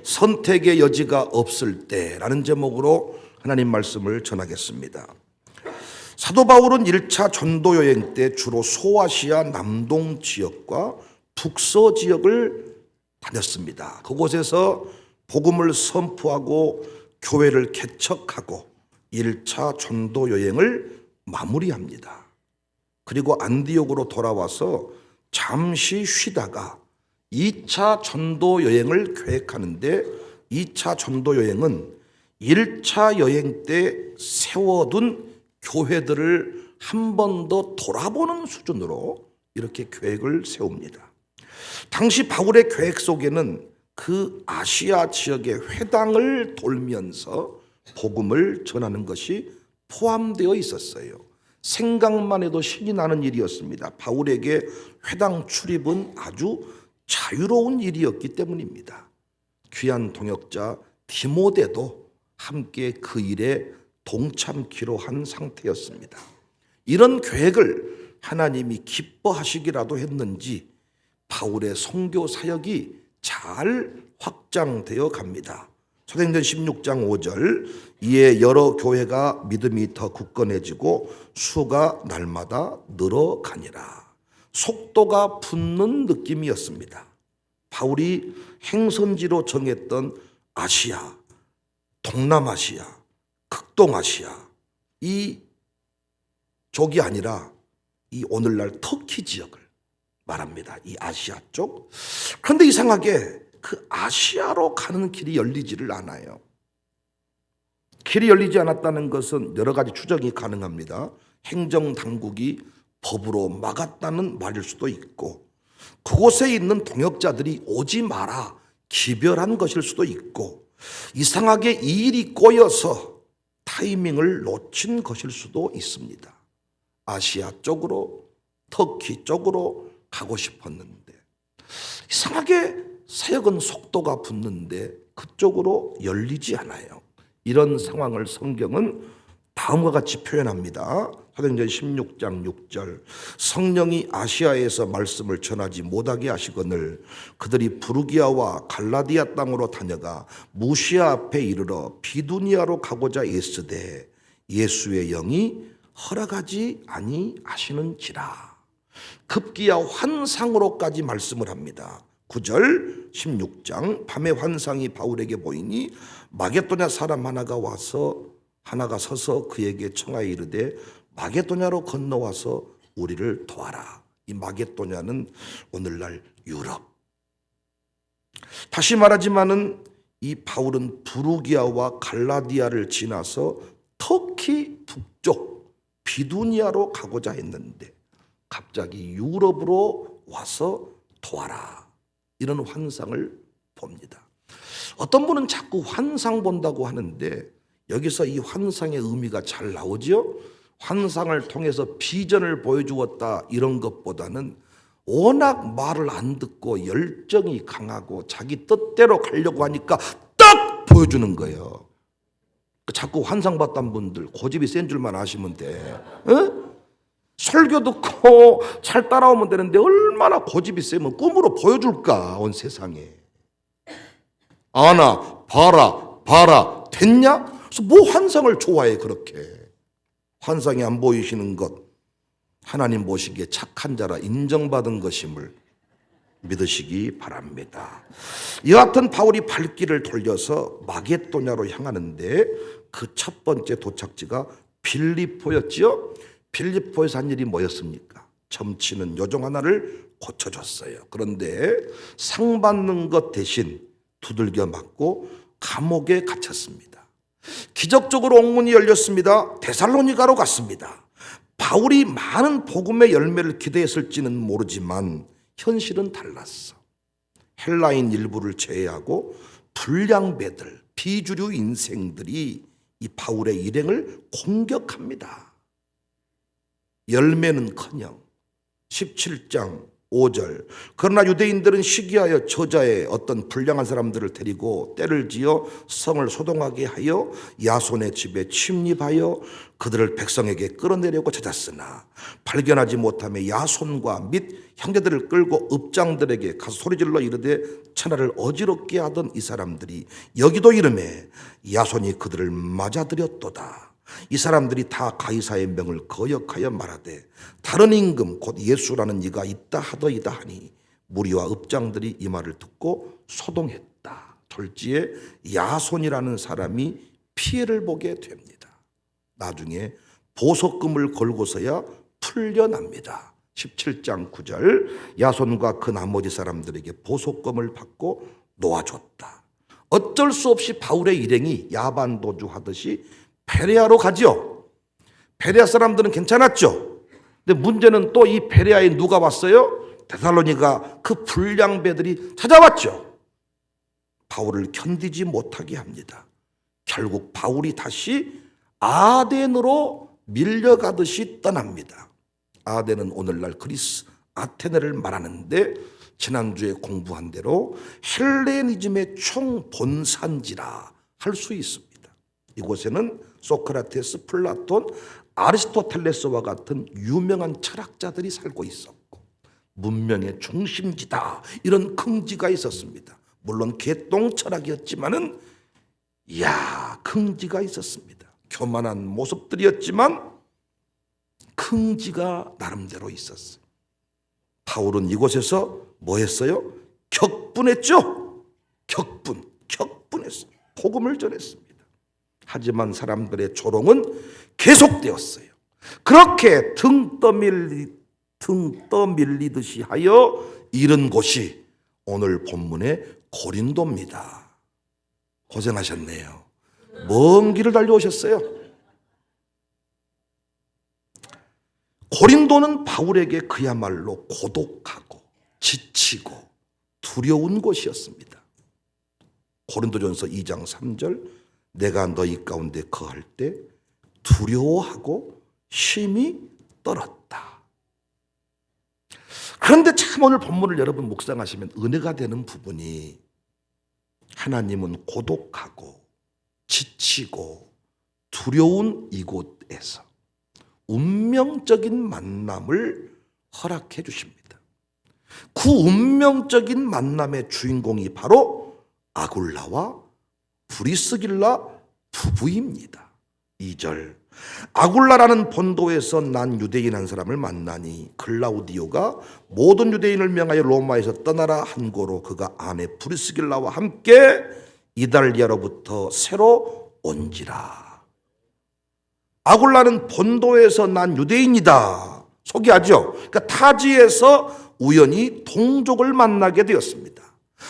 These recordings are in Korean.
선택의 여지가 없을 때라는 제목으로 하나님 말씀을 전하겠습니다. 사도 바울은 1차 전도 여행 때 주로 소아시아 남동 지역과 북서 지역을 다녔습니다. 그곳에서 복음을 선포하고 교회를 개척하고 1차 전도 여행을 마무리합니다. 그리고 안디옥으로 돌아와서 잠시 쉬다가 2차 전도 여행을 계획하는데 2차 전도 여행은 1차 여행 때 세워둔 교회들을 한 번 더 돌아보는 수준으로 이렇게 계획을 세웁니다. 당시 바울의 계획 속에는 그 아시아 지역의 회당을 돌면서 복음을 전하는 것이 포함되어 있었어요. 생각만 해도 신이 나는 일이었습니다. 바울에게 회당 출입은 아주 자유로운 일이었기 때문입니다. 귀한 동역자 디모데도 함께 그 일에 동참키로 한 상태였습니다. 이런 계획을 하나님이 기뻐하시기라도 했는지 바울의 선교 사역이 잘 확장되어 갑니다. 사도행전 16장 5절, 이에 여러 교회가 믿음이 더 굳건해지고 수가 날마다 늘어가니라. 속도가 붙는 느낌이었습니다. 바울이 행선지로 정했던 아시아, 동남아시아, 극동아시아 이 쪽이 아니라 이 오늘날 터키 지역을 말합니다. 이 아시아 쪽. 그런데 이상하게 그 아시아로 가는 길이 열리지를 않아요. 길이 열리지 않았다는 것은 여러 가지 추정이 가능합니다. 행정당국이 법으로 막았다는 말일 수도 있고, 그곳에 있는 동역자들이 오지 마라 기별한 것일 수도 있고, 이상하게 이 일이 꼬여서 타이밍을 놓친 것일 수도 있습니다. 아시아 쪽으로, 터키 쪽으로 가고 싶었는데 이상하게 사역은 속도가 붙는데 그쪽으로 열리지 않아요. 이런 상황을 성경은 다음과 같이 표현합니다. 사도행전 16장 6절, 성령이 아시아에서 말씀을 전하지 못하게 하시거늘 그들이 부르기아와 갈라디아 땅으로 다녀가 무시아 앞에 이르러 비두니아로 가고자 애쓰되 예수의 영이 허락하지 아니하시는지라. 급기야 환상으로까지 말씀을 합니다. 9절 16장, 밤에 환상이 바울에게 보이니 마게도냐 사람 하나가 서서 그에게 청하여 이르되 마게도냐로 건너와서 우리를 도와라. 이 마게도냐는 오늘날 유럽. 다시 말하지만은 이 바울은 부르기아와 갈라디아를 지나서 터키 북쪽 비두니아로 가고자 했는데 갑자기 유럽으로 와서 도와라. 이런 환상을 봅니다. 어떤 분은 자꾸 환상 본다고 하는데 여기서 이 환상의 의미가 잘 나오죠. 환상을 통해서 비전을 보여주었다 이런 것보다는 워낙 말을 안 듣고 열정이 강하고 자기 뜻대로 가려고 하니까 딱 보여주는 거예요. 자꾸 환상 봤던 분들 고집이 센 줄만 아시면 돼. 설교 듣고 잘 따라오면 되는데 얼마나 고집이 세면 꿈으로 보여줄까 온 세상에. 아나 봐라 됐냐? 그래서 뭐 환상을 좋아해 그렇게. 환상이 안 보이시는 것 하나님 보시기에 착한 자라 인정받은 것임을 믿으시기 바랍니다. 이와 같은 바울이 발길을 돌려서 마게도냐로 향하는데 그 첫 번째 도착지가 빌립보였죠. 빌립보에서 한 일이 뭐였습니까? 점치는 요정 하나를 고쳐줬어요. 그런데 상 받는 것 대신 두들겨 맞고 감옥에 갇혔습니다. 기적적으로 옥문이 열렸습니다. 데살로니가로 갔습니다. 바울이 많은 복음의 열매를 기대했을지는 모르지만 현실은 달랐어. 헬라인 일부를 제외하고 불량배들, 비주류 인생들이 이 바울의 일행을 공격합니다. 열매는커녕 17장 5절. 그러나 유대인들은 시기하여 저자의 어떤 불량한 사람들을 데리고 때를 지어 성을 소동하게 하여 야손의 집에 침입하여 그들을 백성에게 끌어내려고 찾았으나 발견하지 못하며 야손과 및 형제들을 끌고 읍장들에게 가서 소리질러 이르되 천하를 어지럽게 하던 이 사람들이 여기도 이르매 야손이 그들을 맞아들였도다. 이 사람들이 다 가이사의 명을 거역하여 말하되 다른 임금 곧 예수라는 이가 있다 하더이다 하니 무리와 읍장들이 이 말을 듣고 소동했다. 졸지에 야손이라는 사람이 피해를 보게 됩니다. 나중에 보석금을 걸고서야 풀려납니다. 17장 9절. 야손과 그 나머지 사람들에게 보석금을 받고 놓아줬다. 어쩔 수 없이 바울의 일행이 야반도주하듯이 베레아로 가죠. 베레아 사람들은 괜찮았죠. 근데 문제는 또 이 베레아에 누가 왔어요? 데살로니가 그 불량배들이 찾아왔죠. 바울을 견디지 못하게 합니다. 결국 바울이 다시 아덴으로 밀려가듯이 떠납니다. 아덴은 오늘날 그리스 아테네를 말하는데 지난주에 공부한 대로 헬레니즘의 총본산지라 할 수 있습니다. 이곳에는 소크라테스, 플라톤, 아리스토텔레스와 같은 유명한 철학자들이 살고 있었고 문명의 중심지다 이런 긍지가 있었습니다. 물론 개똥 철학이었지만은 긍지가 있었습니다. 교만한 모습들이었지만 긍지가 나름대로 있었어요. 바울은 이곳에서 뭐 했어요? 격분했죠. 격분했어요. 복음을 전했습니다. 하지만 사람들의 조롱은 계속되었어요. 그렇게 등 떠밀리듯이 하여 이른 곳이 오늘 본문의 고린도입니다. 고생하셨네요. 먼 길을 달려오셨어요. 고린도는 바울에게 그야말로 고독하고 지치고 두려운 곳이었습니다. 고린도전서 2장 3절. 내가 너희 가운데 거할 때 두려워하고 힘이 떨었다. 그런데 참 오늘 본문을 여러분 묵상하시면 은혜가 되는 부분이 하나님은 고독하고 지치고 두려운 이곳에서 운명적인 만남을 허락해 주십니다. 그 운명적인 만남의 주인공이 바로 아굴라와 브리스길라 부부입니다. 2절. 아굴라라는 본도에서 난 유대인 한 사람을 만나니 글라우디오가 모든 유대인을 명하여 로마에서 떠나라 한 고로 그가 아내 브리스길라와 함께 이달리아로부터 새로 온지라. 아굴라는 본도에서 난 유대인이다 소개하죠. 그러니까 타지에서 우연히 동족을 만나게 되었습니다.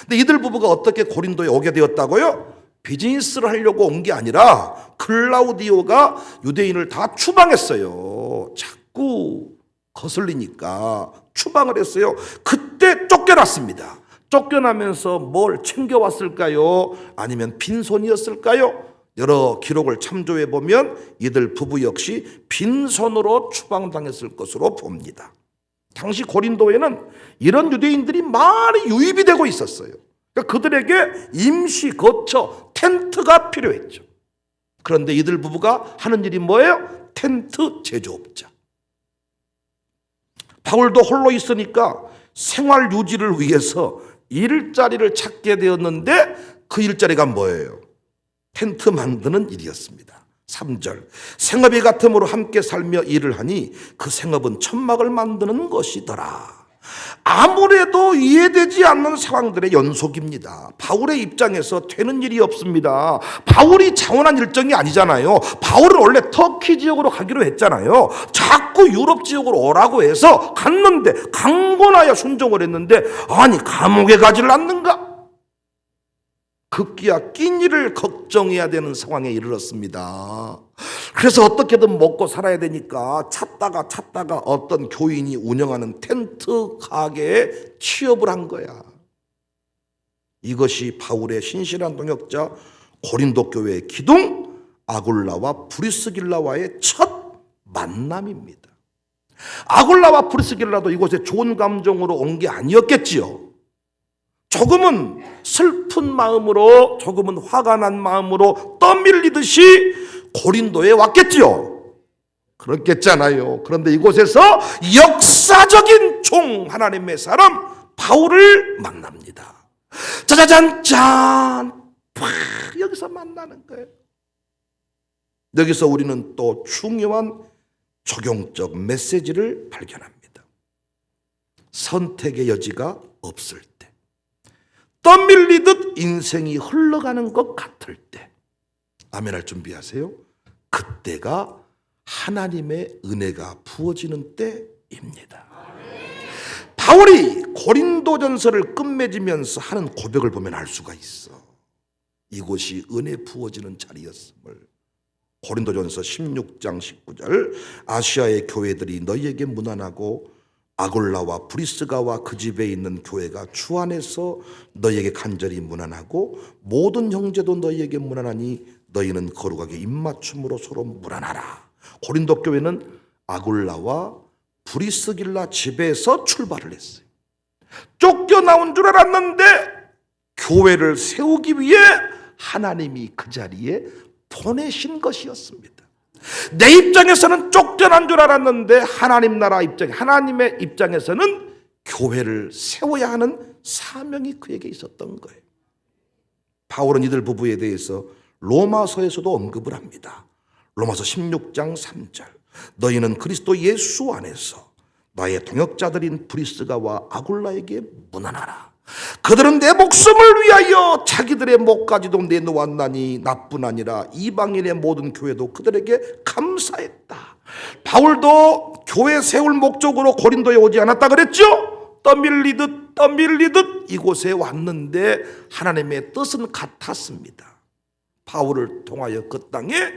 근데 이들 부부가 어떻게 고린도에 오게 되었다고요? 비즈니스를 하려고 온 게 아니라 클라우디오가 유대인을 다 추방했어요. 자꾸 거슬리니까 추방을 했어요. 그때 쫓겨났습니다. 쫓겨나면서 뭘 챙겨왔을까요? 아니면 빈손이었을까요? 여러 기록을 참조해 보면 이들 부부 역시 빈손으로 추방당했을 것으로 봅니다. 당시 고린도에는 이런 유대인들이 많이 유입이 되고 있었어요. 그러니까 그들에게 임시 거처, 텐트가 필요했죠. 그런데 이들 부부가 하는 일이 뭐예요? 텐트 제조업자. 바울도 홀로 있으니까 생활 유지를 위해서 일자리를 찾게 되었는데 그 일자리가 뭐예요? 텐트 만드는 일이었습니다. 3절. 생업이 같음으로 함께 살며 일을 하니 그 생업은 천막을 만드는 것이더라. 아무래도 이해되지 않는 상황들의 연속입니다. 바울의 입장에서 되는 일이 없습니다. 바울이 자원한 일정이 아니잖아요. 바울은 원래 터키 지역으로 가기로 했잖아요. 자꾸 유럽 지역으로 오라고 해서 갔는데 강권하여 순종을 했는데 아니 감옥에 가지를 않는가? 급기야 낀 일을 걱정해야 되는 상황에 이르렀습니다. 그래서 어떻게든 먹고 살아야 되니까 찾다가 어떤 교인이 운영하는 텐트 가게에 취업을 한 거야. 이것이 바울의 신실한 동역자 고린도 교회의 기둥 아굴라와 브리스길라와의 첫 만남입니다. 아굴라와 프리스길라도 이곳에 좋은 감정으로 온 게 아니었겠지요. 조금은 슬픈 마음으로, 조금은 화가 난 마음으로 떠밀리듯이 고린도에 왔겠지요. 그렇겠잖아요. 그런데 이곳에서 역사적인 종, 하나님의 사람 바울을 만납니다. 짜자잔짠, 여기서 만나는 거예요. 여기서 우리는 또 중요한 적용적 메시지를 발견합니다. 선택의 여지가 없을 때, 떠밀리듯 인생이 흘러가는 것 같을 때, 아멘할 준비하세요. 그때가 하나님의 은혜가 부어지는 때입니다. 바울이 고린도전서를 끝맺으면서 하는 고백을 보면 알 수가 있어. 이곳이 은혜 부어지는 자리였음을. 고린도전서 16장 19절, 아시아의 교회들이 너희에게 문안하고 아골라와 브리스가와 그 집에 있는 교회가 주 안에서 너희에게 간절히 문안하고 모든 형제도 너희에게 문안하니 너희는 거룩하게 입맞춤으로 서로 문안하라. 고린도 교회는 아골라와 브리스길라 집에서 출발을 했어요. 쫓겨나온 줄 알았는데 교회를 세우기 위해 하나님이 그 자리에 보내신 것이었습니다. 내 입장에서는 쫓겨난 줄 알았는데 하나님의 입장에서는 교회를 세워야 하는 사명이 그에게 있었던 거예요. 바울은 이들 부부에 대해서 로마서에서도 언급을 합니다. 로마서 16장 3절, 너희는 그리스도 예수 안에서 나의 동역자들인 브리스가와 아굴라에게 문안하라. 그들은 내 목숨을 위하여 자기들의 목까지도 내놓았나니 나뿐 아니라 이방인의 모든 교회도 그들에게 감사했다. 바울도 교회 세울 목적으로 고린도에 오지 않았다 그랬죠? 떠밀리듯 이곳에 왔는데 하나님의 뜻은 같았습니다. 바울을 통하여 그 땅에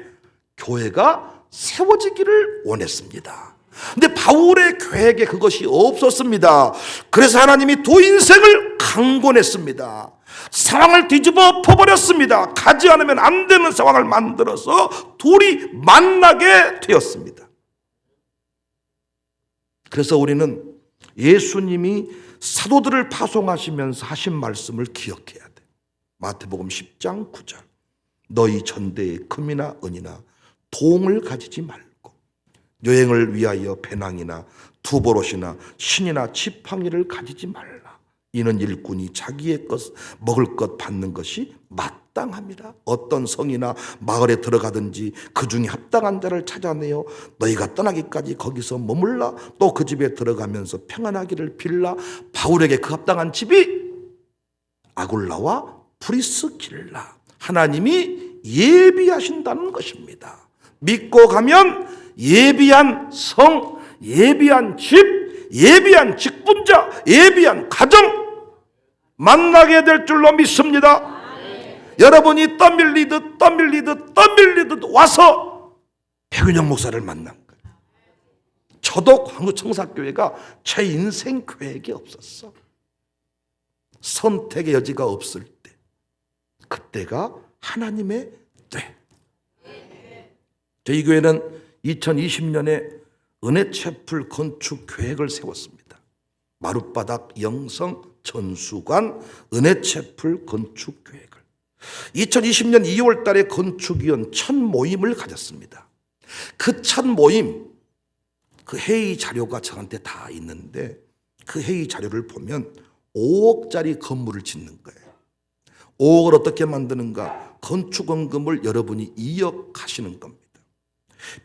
교회가 세워지기를 원했습니다. 근데 바울의 계획에 그것이 없었습니다. 그래서 하나님이 두 인생을 강권했습니다. 상황을 뒤집어 엎어버렸습니다. 가지 않으면 안 되는 상황을 만들어서 둘이 만나게 되었습니다. 그래서 우리는 예수님이 사도들을 파송하시면서 하신 말씀을 기억해야 돼. 마태복음 10장 9절, 너희 전대에 금이나 은이나 동을 가지지 말고 여행을 위하여 배낭이나 두보롯이나 신이나 지팡이를 가지지 말라. 이는 일꾼이 자기의 것 먹을 것 받는 것이 마땅합니다. 어떤 성이나 마을에 들어가든지 그 중에 합당한 자를 찾아내어 너희가 떠나기까지 거기서 머물라. 또 그 집에 들어가면서 평안하기를 빌라. 바울에게 그 합당한 집이 아굴라와 프리스길라, 하나님이 예비하신다는 것입니다. 믿고 가면 예비한 성, 예비한 집, 예비한 직분자, 예비한 가정 만나게 될 줄로 믿습니다. 여러분이 떠밀리듯 와서 백윤영 목사를 만난 거예요. 저도 광주청사교회가 제 인생 계획이 없었어. 선택의 여지가 없을 때, 그때가 하나님의 때. 저희 교회는 2020년에 은혜채플 건축 계획을 세웠습니다. 마룻바닥 영성 전수관 은혜채플 건축 계획을 2020년 2월 달에 건축위원 첫 모임을 가졌습니다. 그 첫 모임, 그 회의 자료가 저한테 다 있는데 그 회의 자료를 보면 5억짜리 건물을 짓는 거예요. 5억을 어떻게 만드는가? 건축원금을 여러분이 2억 하시는 겁니다.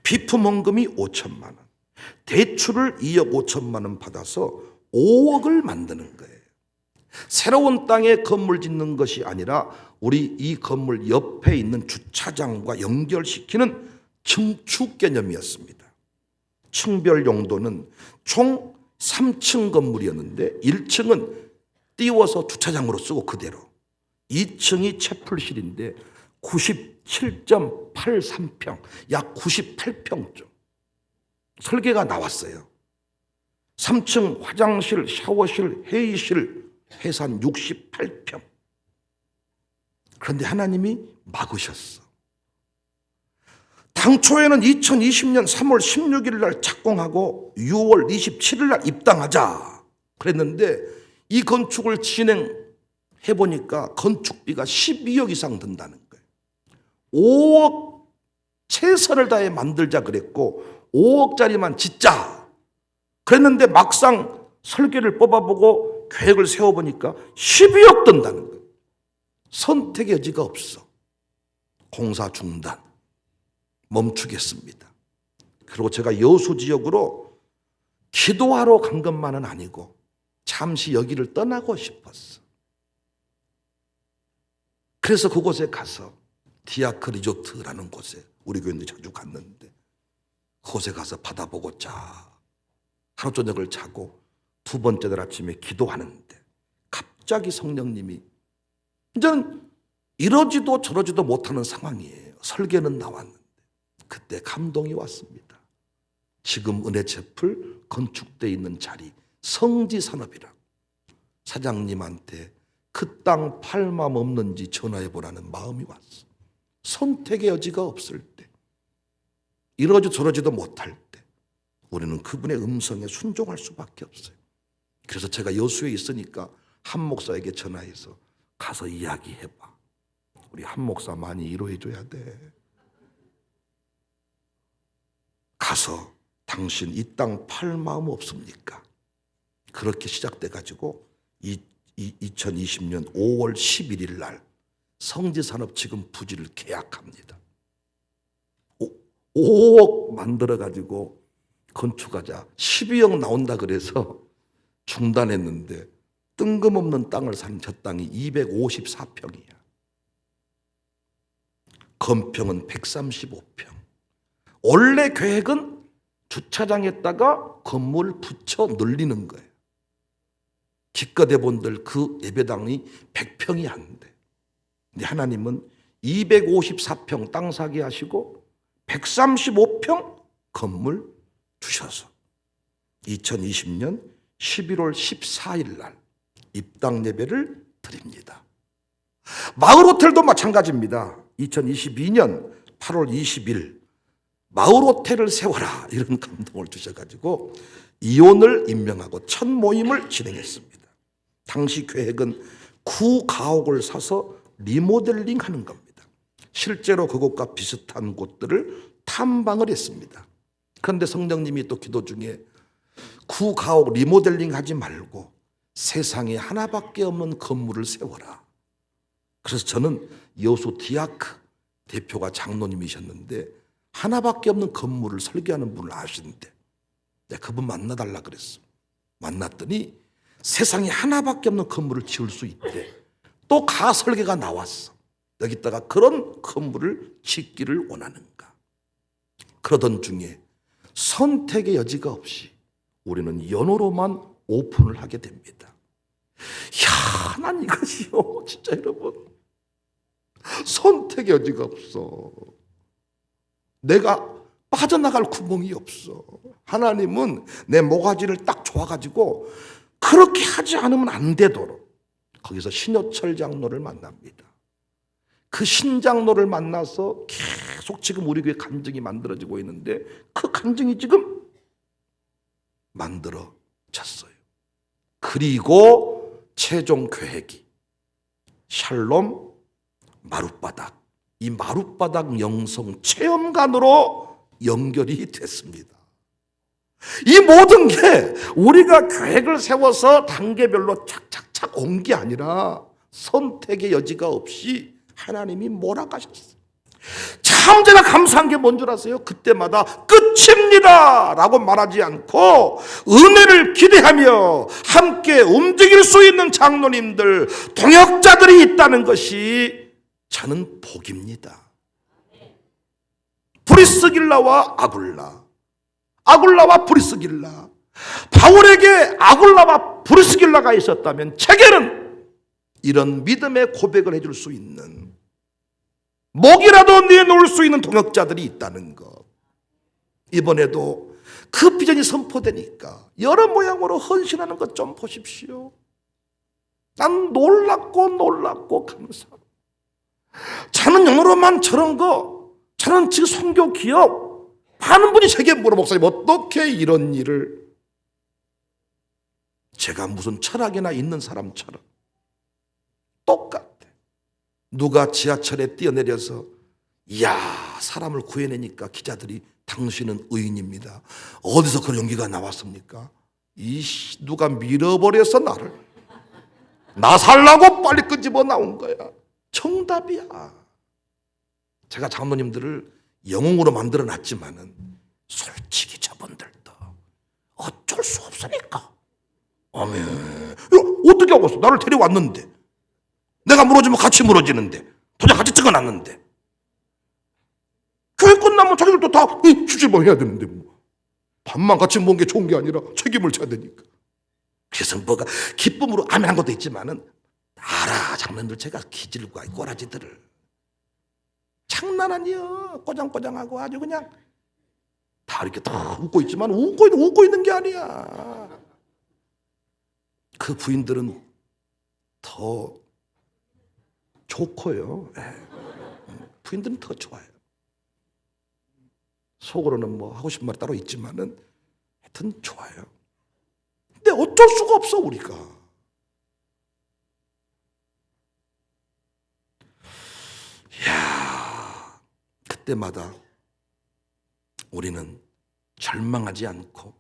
비품원금이 5천만 원, 대출을 2억 5천만 원 받아서 5억을 만드는 거예요. 새로운 땅에 건물 짓는 것이 아니라 우리 이 건물 옆에 있는 주차장과 연결시키는 증축 개념이었습니다. 층별 용도는 총 3층 건물이었는데 1층은 띄워서 주차장으로 쓰고 그대로, 2층이 채플실인데 97.83평, 약 98평쯤 설계가 나왔어요. 3층 화장실, 샤워실, 회의실 해서 한 68평. 그런데 하나님이 막으셨어. 당초에는 2020년 3월 16일 날 착공하고 6월 27일 날 입당하자 그랬는데 이 건축을 진행해 보니까 건축비가 12억 이상 든다는 거예요. 5억 최선을 다해 만들자 그랬고 5억짜리만 짓자 그랬는데 막상 설계를 뽑아보고 계획을 세워보니까 12억 든다는 거예요. 선택의 여지가 없어. 공사 중단. 멈추겠습니다. 그리고 제가 여수 지역으로 기도하러 간 것만은 아니고 잠시 여기를 떠나고 싶었어. 그래서 그곳에 가서 디아크 리조트라는 곳에 우리 교인들이 자주 갔는데 그곳에 가서 바다 보고 하루 저녁을 자고 두 번째 날 아침에 기도하는데 갑자기 성령님이 이제는 이러지도 저러지도 못하는 상황이에요. 설계는 나왔는데 그때 감동이 왔습니다. 지금 은혜채플 건축되어 있는 자리 성지산업이라고 사장님한테 그 땅 팔 마음 없는지 전화해보라는 마음이 왔어. 선택의 여지가 없을 때 이러지 저러지도 못할 때 우리는 그분의 음성에 순종할 수밖에 없어요. 그래서 제가 여수에 있으니까 한 목사에게 전화해서 가서 이야기해봐. 우리 한 목사 많이 위로해줘야 돼. 가서 당신 이 땅 팔 마음 없습니까? 그렇게 시작돼가지고 2020년 5월 11일 날 성지산업 지금 부지를 계약합니다. 5억 만들어가지고 건축하자 12억 나온다 그래서 중단했는데 뜬금없는 땅을 산 저 땅이 254평이야. 건평은 135평. 원래 계획은 주차장에다가 건물 붙여 늘리는 거예요. 기껏해본들 그 예배당이 100평이 안 돼. 근데 하나님은 254평 땅 사게 하시고 135평 건물 주셔서 2020년 11월 14일 날 입당 예배를 드립니다. 마을호텔도 마찬가지입니다. 2022년 8월 20일 마을호텔을 세워라 이런 감동을 주셔가지고 이혼을 임명하고 첫 모임을 진행했습니다. 당시 계획은 구가옥을 사서 리모델링 하는 겁니다. 실제로 그곳과 비슷한 곳들을 탐방을 했습니다. 그런데 성령님이 또 기도 중에 구가옥 리모델링 하지 말고 세상에 하나밖에 없는 건물을 세워라. 그래서 저는 여수 디아크 대표가 장로님이셨는데 하나밖에 없는 건물을 설계하는 분을 아시는데 내가 그분 만나달라 그랬어. 만났더니 세상에 하나밖에 없는 건물을 지을 수 있대. 또 가설계가 나왔어. 여기다가 그런 건물을 짓기를 원하는가. 그러던 중에 선택의 여지가 없이 우리는 연호로만 오픈을 하게 됩니다. 야, 난 이것이요. 진짜 여러분. 선택의 여지가 없어. 내가 빠져나갈 구멍이 없어. 하나님은 내 모가지를 딱 좋아가지고 그렇게 하지 않으면 안 되도록 거기서 신효철 장로를 만납니다. 그 신장로를 만나서 계속 지금 우리 교회 간증이 만들어지고 있는데 그 간증이 지금 만들어졌어요. 그리고 최종 계획이 샬롬 마룻바닥, 이 마룻바닥 영성 체험관으로 연결이 됐습니다. 이 모든 게 우리가 계획을 세워서 단계별로 착착착 온 게 아니라 선택의 여지가 없이 하나님이 몰아가셨어요. 참 제가 감사한 게 뭔 줄 아세요? 그때마다 끝입니다 라고 말하지 않고 은혜를 기대하며 함께 움직일 수 있는 장로님들, 동역자들이 있다는 것이 저는 복입니다. 브리스길라와 아굴라, 아굴라와 브리스길라, 바울에게 아굴라와 브리스길라가 있었다면 제게는 이런 믿음의 고백을 해줄 수 있는, 목이라도 내놓을 수 있는 동역자들이 있다는 것. 이번에도 그 비전이 선포되니까 여러 모양으로 헌신하는 것 좀 보십시오. 난 놀랍고 감사하고, 저는 영어로만 저런 거 저는 지금 선교 기업 많은 분이 제게 물어, 목사님 어떻게 이런 일을, 제가 무슨 철학이나 있는 사람처럼 똑같아. 누가 지하철에 뛰어내려서 이야 사람을 구해내니까 기자들이 당신은 의인입니다. 어디서 그런 용기가 나왔습니까? 누가 밀어버려서 나를, 나 살라고 빨리 끄집어 나온 거야. 정답이야. 제가 장로님들을 영웅으로 만들어 놨지만은 솔직히 저분들도 어쩔 수 없으니까. 아멘. 어떻게 하고 있어? 나를 데려왔는데, 내가 무너지면 같이 무너지는데, 도장 같이 찍어놨는데, 교회 끝나면 자기들도 다 수질봉해야 되는데, 뭐 밥만 같이 먹은 게 좋은 게 아니라 책임을 져야 되니까. 그래서 뭐가 기쁨으로 아멘한 것도 있지만은 알아, 장로님들 제가 기질과 꼬라지들을 장난 아니야. 꼬장꼬장하고 아주 그냥 다 이렇게 다 웃고 있지만 웃고 있는 게 아니야. 그 부인들은 더 좋고요. 부인들은 더 좋아요. 속으로는 뭐 하고 싶은 말이 따로 있지만은 하여튼 좋아요. 근데 어쩔 수가 없어 우리가. 이야, 그때마다 우리는 절망하지 않고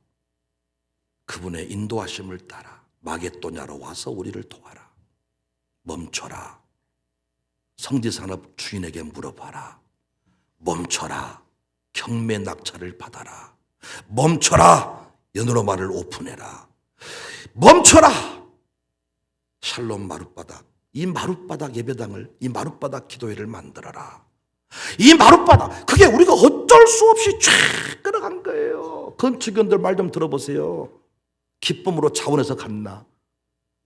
그분의 인도하심을 따라 마게도냐로 와서 우리를 도와라. 멈춰라. 성지산업 주인에게 물어봐라. 멈춰라. 경매 낙찰을 받아라. 멈춰라. 연으로말을 오픈해라. 멈춰라. 샬롬 마룻바닥. 이 마룻바닥 예배당을, 이 마룻바닥 기도회를 만들어라. 이 마룻바닥, 그게 우리가 어쩔 수 없이 쫙 끌어간 거예요. 건축원들 말 좀 들어보세요. 기쁨으로 자원해서 갔나?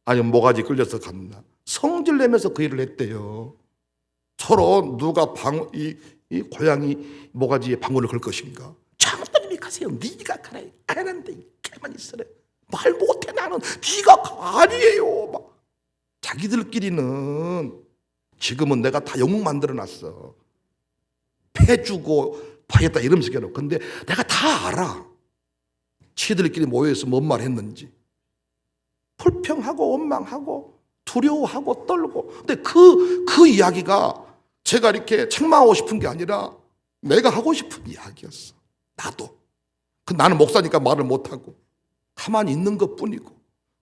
아니면 모가지 끌려서 갔나? 성질 내면서 그 일을 했대요. 서로 누가 이 고양이 모가지에 방울을 걸 것인가? 장로님이 가세요. 네가 가라. 안 하는데 가만히 있으래. 말 못해 나는. 네가 가. 아니에요. 막 자기들끼리는 지금은 내가 다 영웅 만들어놨어. 패주고 파겠다 이러면서 해놓고. 근데 내가 다 알아. 지들끼리 모여서 뭔 말 했는지. 불평하고 원망하고 두려워하고 떨고. 근데 그 이야기가 제가 이렇게 책망하고 싶은 게 아니라 내가 하고 싶은 이야기였어. 나도. 나는 목사니까 말을 못하고 가만히 있는 것뿐이고,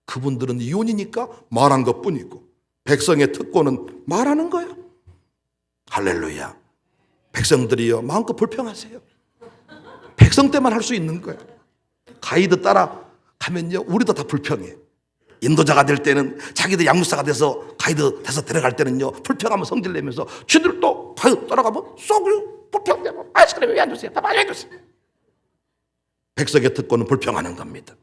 그분들은 이혼이니까 말한 것뿐이고, 백성의 특권은 말하는 거야. 할렐루야. 백성들이여 마음껏 불평하세요. 백성 때만 할 수 있는 거야. 가이드 따라 가면요 우리도 다 불평해. 인도자가 될 때는, 자기도 양육사가 돼서 가이드 돼서 데려갈 때는요 불평하면 성질내면서, 쥐들도 가이드 따라가면 쏙 불평되고, 아이스크림 왜 안 주세요? 밥 안 주세요? 백성의 특권은 불평하는 겁니다.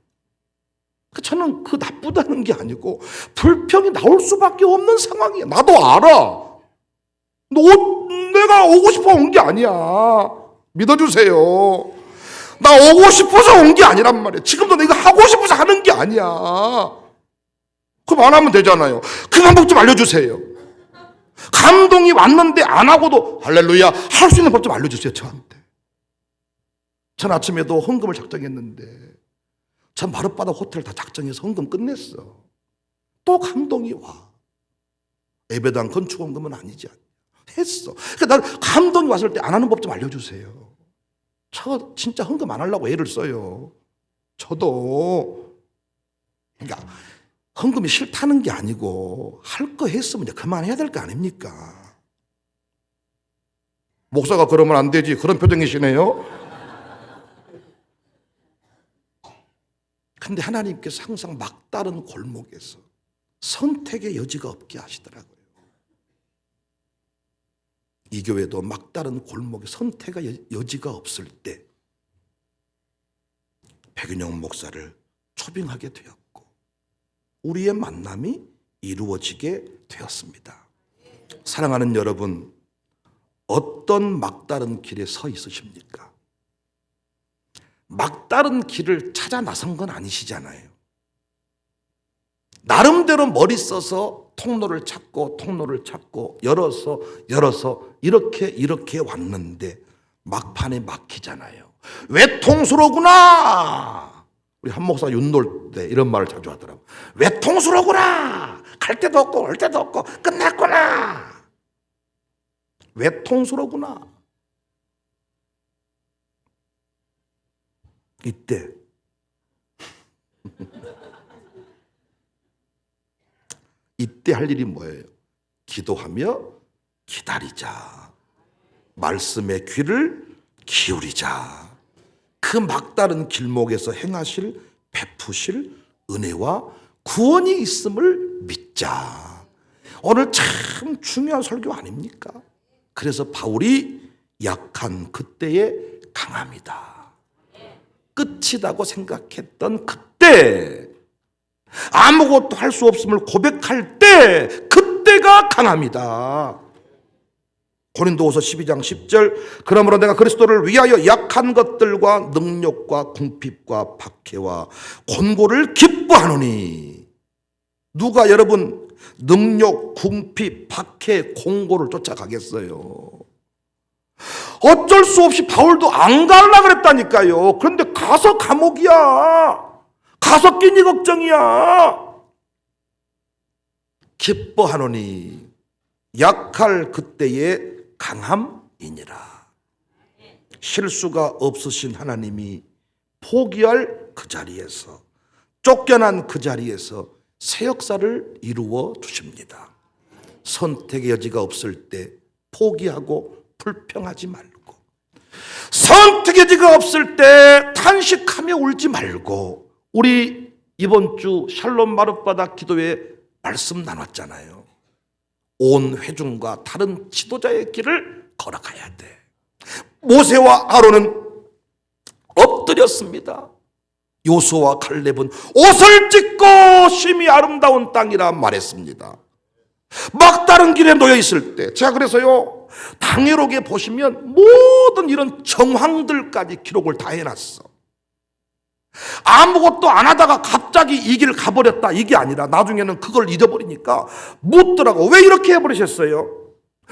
저는 그 나쁘다는 게 아니고 불평이 나올 수밖에 없는 상황이야. 나도 알아. 내가 오고 싶어 온 게 아니야. 믿어주세요. 나 오고 싶어서 온 게 아니란 말이야. 지금도 내가 하고 싶어서 하는 게 아니야. 그럼 안 하면 되잖아요. 그 방법 좀 알려주세요. 감동이 왔는데 안 하고도 할렐루야 할 수 있는 법 좀 알려주세요. 저한테. 전 아침에도 헌금을 작정했는데 전 마룻바닥 호텔 다 작정해서 헌금 끝냈어. 또 감동이 와. 예배당 건축 헌금은 아니지. 했어. 그러니까 난 감동이 왔을 때 안 하는 법 좀 알려주세요. 저 진짜 헌금 안 하려고 애를 써요. 저도. 그러니까 헌금이 싫다는 게 아니고 할 거 했으면 이제 그만해야 될 거 아닙니까? 목사가 그러면 안 되지. 그런 표정이시네요. 근데 하나님께서 항상 막다른 골목에서 선택의 여지가 없게 하시더라고요. 이 교회도 막다른 골목에 선택의 여지가 없을 때 백윤영 목사를 초빙하게 되었고 우리의 만남이 이루어지게 되었습니다. 사랑하는 여러분, 어떤 막다른 길에 서 있으십니까? 막다른 길을 찾아 나선 건 아니시잖아요. 나름대로 머리 써서 통로를 찾고 열어서 이렇게 왔는데 막판에 막히잖아요. 외통수로구나. 우리 한 목사 윤놀 때 이런 말을 자주 하더라고. 외통수로구나. 갈 데도 없고 올 데도 없고 끝났구나. 외통수로구나. 이때 이때 할 일이 뭐예요? 기도하며 기다리자. 말씀의 귀를 기울이자. 그 막다른 길목에서 행하실 베푸실 은혜와 구원이 있음을 믿자. 오늘 참 중요한 설교 아닙니까? 그래서 바울이 약한 그때에 강함이다. 끝이라고 생각했던 그때, 아무것도 할 수 없음을 고백할 때, 그때가 강함이다. 고린도후서 12장 10절, 그러므로 내가 그리스도를 위하여 약한 것들과 능력과 궁핍과 박해와 곤고를 기뻐하노니. 누가 여러분 능력, 궁핍, 박해, 곤고를 쫓아가겠어요? 어쩔 수 없이 바울도 안 가려고 그랬다니까요. 그런데 가서 감옥이야. 가서 끼니 걱정이야. 기뻐하노니 약할 그때의 강함이니라. 실수가 없으신 하나님이 포기할 그 자리에서, 쫓겨난 그 자리에서 새 역사를 이루어 주십니다. 선택의 여지가 없을 때 포기하고 불평하지 말고, 선택의 여지가 없을 때 탄식하며 울지 말고, 우리 이번 주 샬롬 마룻바닥 기도회 말씀 나눴잖아요. 온 회중과 다른 지도자의 길을 걸어가야 돼. 모세와 아론은 엎드렸습니다. 요수아와 칼렙은 옷을 찢고 심히 아름다운 땅이라 말했습니다. 막다른 길에 놓여 있을 때, 제가 그래서요, 당회록에 보시면 모든 이런 정황들까지 기록을 다 해놨어. 아무것도 안 하다가 갑자기 이 길을 가버렸다, 이게 아니라 나중에는 그걸 잊어버리니까 묻더라고. 왜 이렇게 해버리셨어요?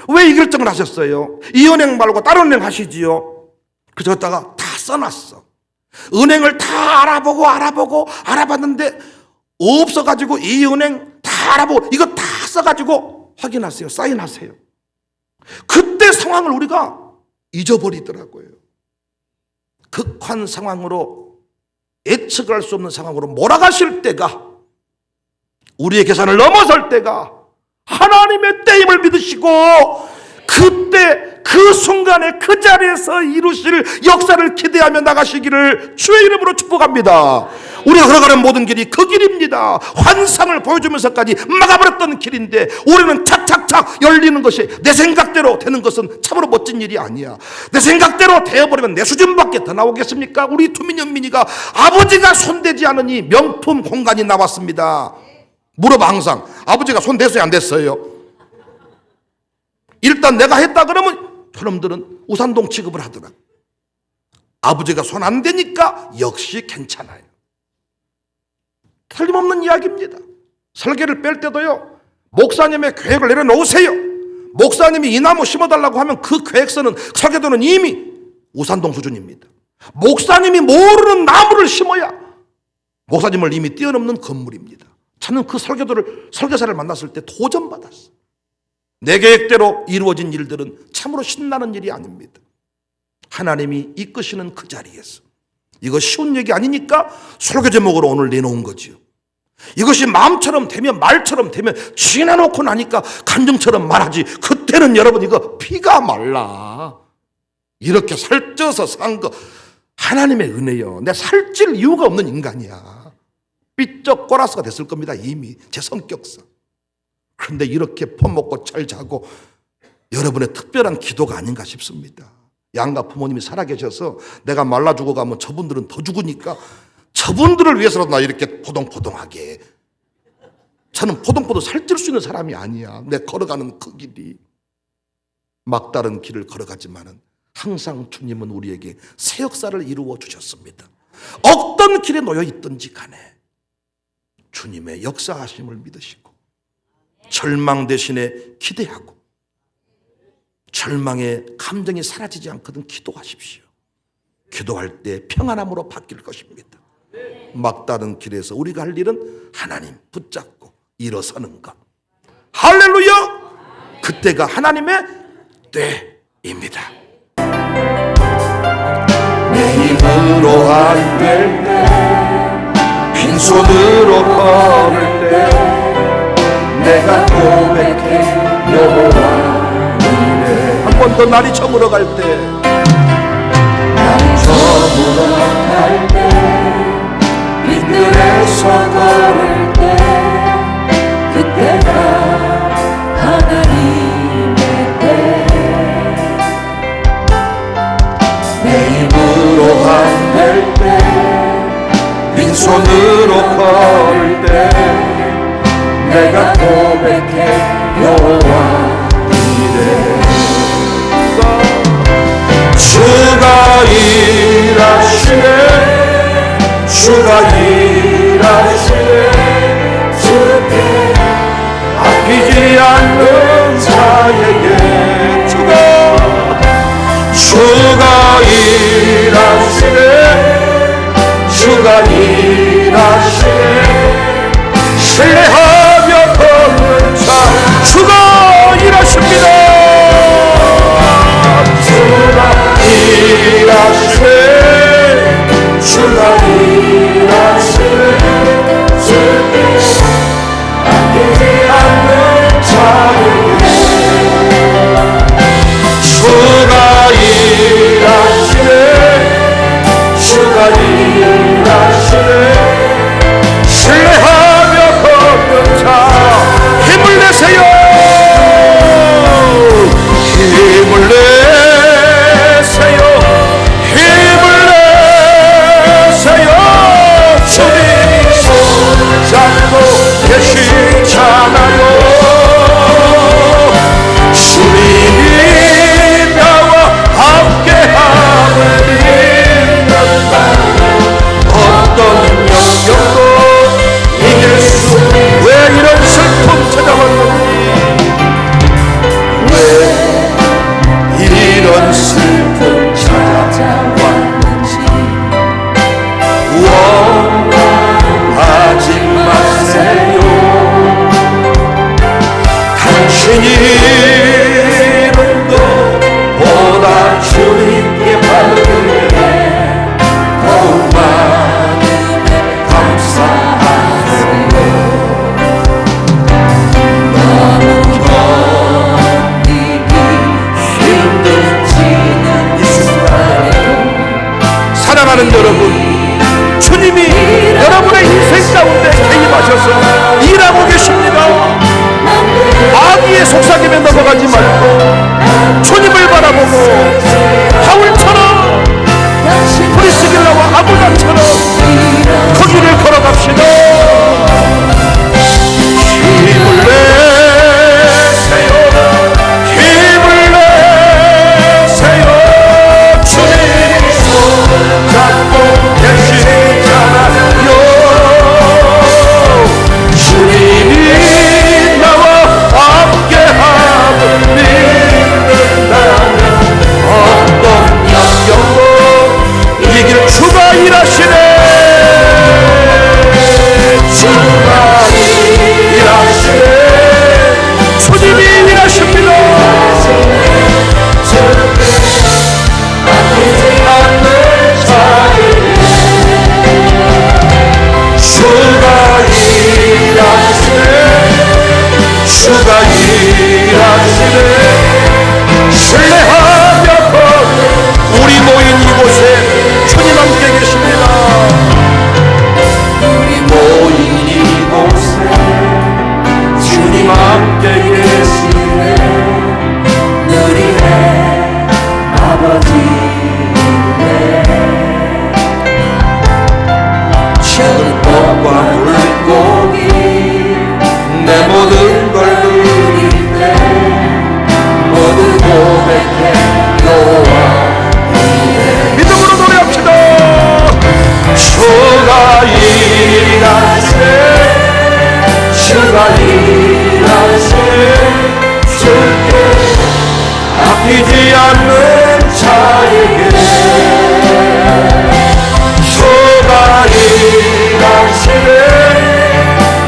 왜 이 결정을 하셨어요? 이 은행 말고 다른 은행 하시지요? 그래서 갖다가 다 써놨어. 은행을 다 알아봤는데 없어가지고, 이 은행 다 알아보고 이거 다 써가지고 확인하세요. 사인하세요. 그때 상황을 우리가 잊어버리더라고요. 극한 상황으로, 예측할 수 없는 상황으로 몰아가실 때가, 우리의 계산을 넘어설 때가 하나님의 때임을 믿으시고, 그때 그 순간에 그 자리에서 이루실 역사를 기대하며 나가시기를 주의 이름으로 축복합니다. 우리가 걸어가는 모든 길이 그 길입니다. 환상을 보여주면서까지 막아버렸던 길인데, 우리는 착착착 열리는 것이, 내 생각대로 되는 것은 참으로 멋진 일이 아니야. 내 생각대로 되어버리면 내 수준밖에 더 나오겠습니까? 우리 투민현민이가 아버지가 손대지 않으니 명품 공간이 나왔습니다. 물어봐. 항상 아버지가 손 댔어요, 안 됐어요? 일단 내가 했다 그러면 저놈들은 우산동 취급을 하더라. 아버지가 손 안 대니까 역시 괜찮아요. 틀림없는 이야기입니다. 설계를 뺄 때도요, 목사님의 계획을 내려놓으세요. 목사님이 이 나무 심어달라고 하면 그 계획서는, 설계도는 이미 우산동 수준입니다. 목사님이 모르는 나무를 심어야 목사님을 이미 뛰어넘는 건물입니다. 저는 그 설계사를 만났을 때 도전받았어. 내 계획대로 이루어진 일들은 참으로 신나는 일이 아닙니다. 하나님이 이끄시는 그 자리에서, 이거 쉬운 얘기 아니니까 설교 제목으로 오늘 내놓은 거지요. 이것이 마음처럼 되면, 말처럼 되면, 지나놓고 나니까 간증처럼 말하지, 그때는 여러분 이거 피가 말라. 이렇게 살쪄서 산 거 하나님의 은혜요. 내가 살찔 이유가 없는 인간이야. 삐쩍 꼬라스가 됐을 겁니다, 이미 제 성격상. 그런데 이렇게 퍼먹고 잘 자고, 여러분의 특별한 기도가 아닌가 싶습니다. 양가 부모님이 살아계셔서 내가 말라 죽어가면 저분들은 더 죽으니까 저분들을 위해서라도 나 이렇게 포동포동하게. 저는 포동포동 살찔 수 있는 사람이 아니야. 내 걸어가는 그 길이. 막다른 길을 걸어가지만은 항상 주님은 우리에게 새 역사를 이루어 주셨습니다. 어떤 길에 놓여 있든지 간에 주님의 역사하심을 믿으시고, 절망 대신에 기대하고, 절망의 감정이 사라지지 않거든 기도하십시오. 기도할 때 평안함으로 바뀔 것입니다. 막다른 길에서 우리가 할 일은 하나님 붙잡고 일어서는 것. 할렐루야! 그때가 하나님의 때입니다. 내 힘으로 안 될 때, 빈손으로 걸을 때, 내가 고백해 여호와 이래. 한 번 더 날이 저물어 갈 때, 날이 저물어 갈 때, 빈들에서 걸을 때, 그때가 하나님의 때. 내 힘으로 안 될 때, 빈손으로 걸을 때, 내가 고백해 여호와 이래. 주가 일하시네, 주가 일하시네, 주께 아끼지 않는 자에게. 주가 일하시네, 주가 일하시네, 신뢰하며 걷는 자, 주가 일하십니다. 주가 일하시네, 주가 일하시네, 주께 아끼지 않는 자에게. 주가 일하시네, 주가 일하시네, 신뢰하며 걷는 자, 힘을 내세요. 힘을 내세요. 힘을 내세요. 주님이 손잡고 계시잖아요. 주님이 나와 함께함을 믿는다면 어떤 영역도 이길 수. 왜 이런 슬픔 찾아왔는지, 왜 이런 슬픔 찾아왔는지 원망하지 마세요. 당신이 이룬 것보다 주님께 받는 게 더욱 많음에 감사하세요. 너무 견디기 힘들지는 이 순간에도 사랑하는 여러분, 주님이 여러분의 인생 가운데 개입하셔서 일하고 계십니다. 마귀의 속삭임에 넘어가지 말고 주님을 바라보고 바울처럼 프리스길라와 아굴라처럼 그 길을 걸어갑시다. 힘을 내세요. 힘을 내세요. 주님이 손잡고 계시잖아요. 주님이 나와 함께함을 믿는다면 어떤 영역도 이길 주가 일하시네. 주가 일하시네. 주님이 일하십니다. 아끼지 않는 자에게 주가 일하시네. 주가 일하시네. 신뢰하며 걷는 우리 모인 이곳에 주님 함께 계십니다. 우리 모인 이곳에 주님 함께 계시네. 누리네 아버지네. 작은 꽃과 물고기 내 모든 걸 누릴 때 모두 고백해 여호와 이래. 믿음으로 노래합시다. 주가 일하시네. 주가 일하시네. 주께 이기지 않는 자에게 주가 일하시네,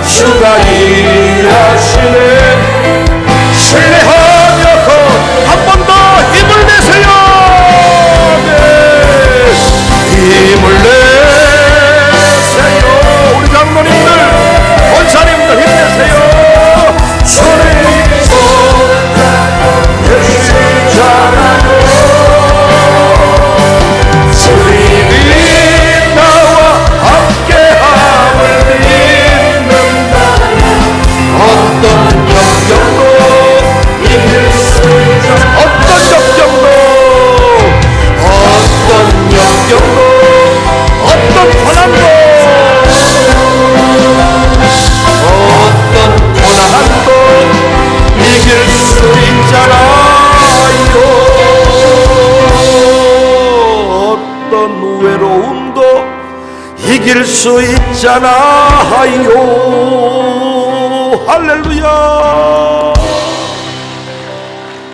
주가 일하시네. 신뢰하며 한 번 더 힘을 내세요. 네. 힘을 내세요. 우리 장로님들, 권사님들 힘내세요. 손에 있어 열심히 자라요. 주님이 나와 함께함을 믿는다. 어떤 역경도 이길 수 있다. 어떤 역경도, 어떤 역경도, 어떤 고난도, 어떤 고난도 이길 수 있잖아요. 어떤 외로움도 이길 수 있잖아요. 할렐루야.